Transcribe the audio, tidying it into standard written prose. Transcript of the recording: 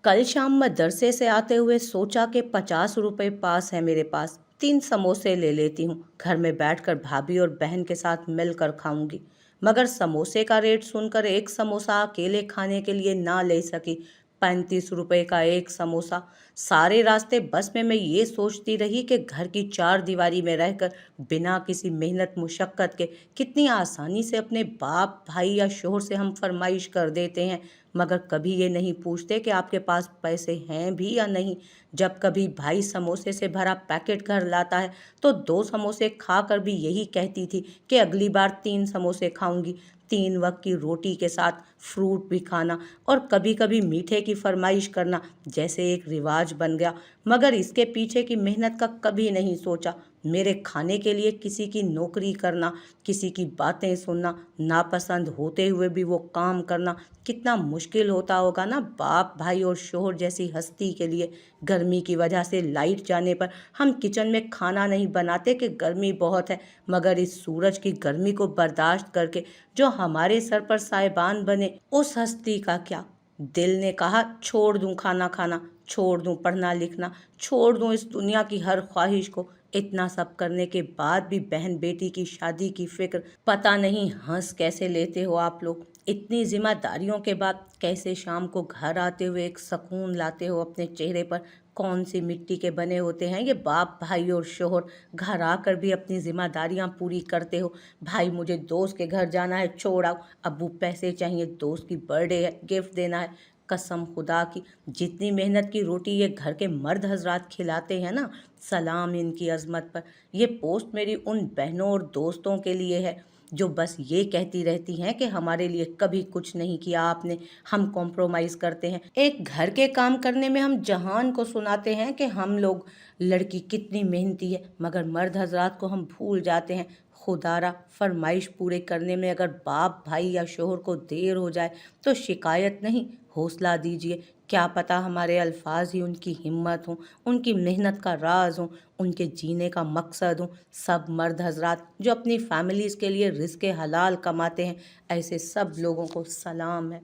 कल शाम मदरसे से आते हुए सोचा कि 50 रुपए पास है मेरे पास, 3 समोसे ले लेती हूँ। घर में बैठकर भाभी और बहन के साथ मिलकर खाऊंगी। मगर समोसे का रेट सुनकर एक समोसा अकेले खाने के लिए ना ले सकी। 35 रुपए का एक समोसा। सारे रास्ते बस में मैं ये सोचती रही कि घर की चार दीवारी में रहकर बिना किसी मेहनत मुशक्कत के कितनी आसानी से अपने बाप भाई या शोहर से हम फरमाइश कर देते हैं, मगर कभी ये नहीं पूछते कि आपके पास पैसे हैं भी या नहीं। जब कभी भाई समोसे से भरा पैकेट घर लाता है तो 2 समोसे खाकर भी यही कहती थी कि अगली बार 3 समोसे खाऊंगी। 3 वक्त की रोटी के साथ फ्रूट भी खाना और कभी कभी मीठे की फरमाइश करना जैसे एक रिवाज बन गया। मगर इसके पीछे की मेहनत का कभी नहीं सोचा। मेरे खाने के लिए किसी की नौकरी करना, किसी की बातें सुनना, नापसंद होते हुए भी वो काम करना कितना मुश्किल होता होगा ना बाप भाई और शोहर जैसी हस्ती के लिए। गर्मी की वजह से लाइट जाने पर हम किचन में खाना नहीं बनाते कि गर्मी बहुत है, मगर इस सूरज की गर्मी को बर्दाश्त करके जो हमारे सर पर साहिबान बने, उस हस्ती का क्या। दिल ने कहा छोड़ दूं खाना खाना, छोड़ दूं पढ़ना लिखना, छोड़ दूं इस दुनिया की हर ख्वाहिश को। इतना सब करने के बाद भी बहन बेटी की शादी की फिक्र। पता नहीं हंस कैसे लेते हो आप लोग। इतनी जिम्मेदारियों के बाद कैसे शाम को घर आते हुए एक सुकून लाते हो अपने चेहरे पर। कौन सी मिट्टी के बने होते हैं ये बाप भाई और शोहर। घर आकर भी अपनी जिम्मेदारियां पूरी करते हो। भाई मुझे दोस्त के घर जाना है, छोड़ आओ। अब्बू पैसे चाहिए, दोस्त की बर्थडे है, गिफ्ट देना है। कसम खुदा की, जितनी मेहनत की रोटी ये घर के मर्द हजरात खिलाते हैं ना, सलाम इनकी अजमत पर। ये पोस्ट मेरी उन बहनों और दोस्तों के लिए है जो बस ये कहती रहती हैं कि हमारे लिए कभी कुछ नहीं किया आपने, हम कॉम्प्रोमाइज़ करते हैं। एक घर के काम करने में हम जहान को सुनाते हैं कि हम लोग लड़की कितनी मेहनती है, मगर मर्द हजरात को हम भूल जाते हैं। खुदारा फरमाइश पूरे करने में अगर बाप भाई या शोहर को देर हो जाए तो शिकायत नहीं, हौसला दीजिए। क्या पता हमारे अल्फाज ही उनकी हिम्मत हों, उनकी मेहनत का राज हों, उनके जीने का मकसद हों। सब मर्द हजरात जो अपनी फैमिलीज़ के लिए रिज़्क़ हलाल कमाते हैं, ऐसे सब लोगों को सलाम है।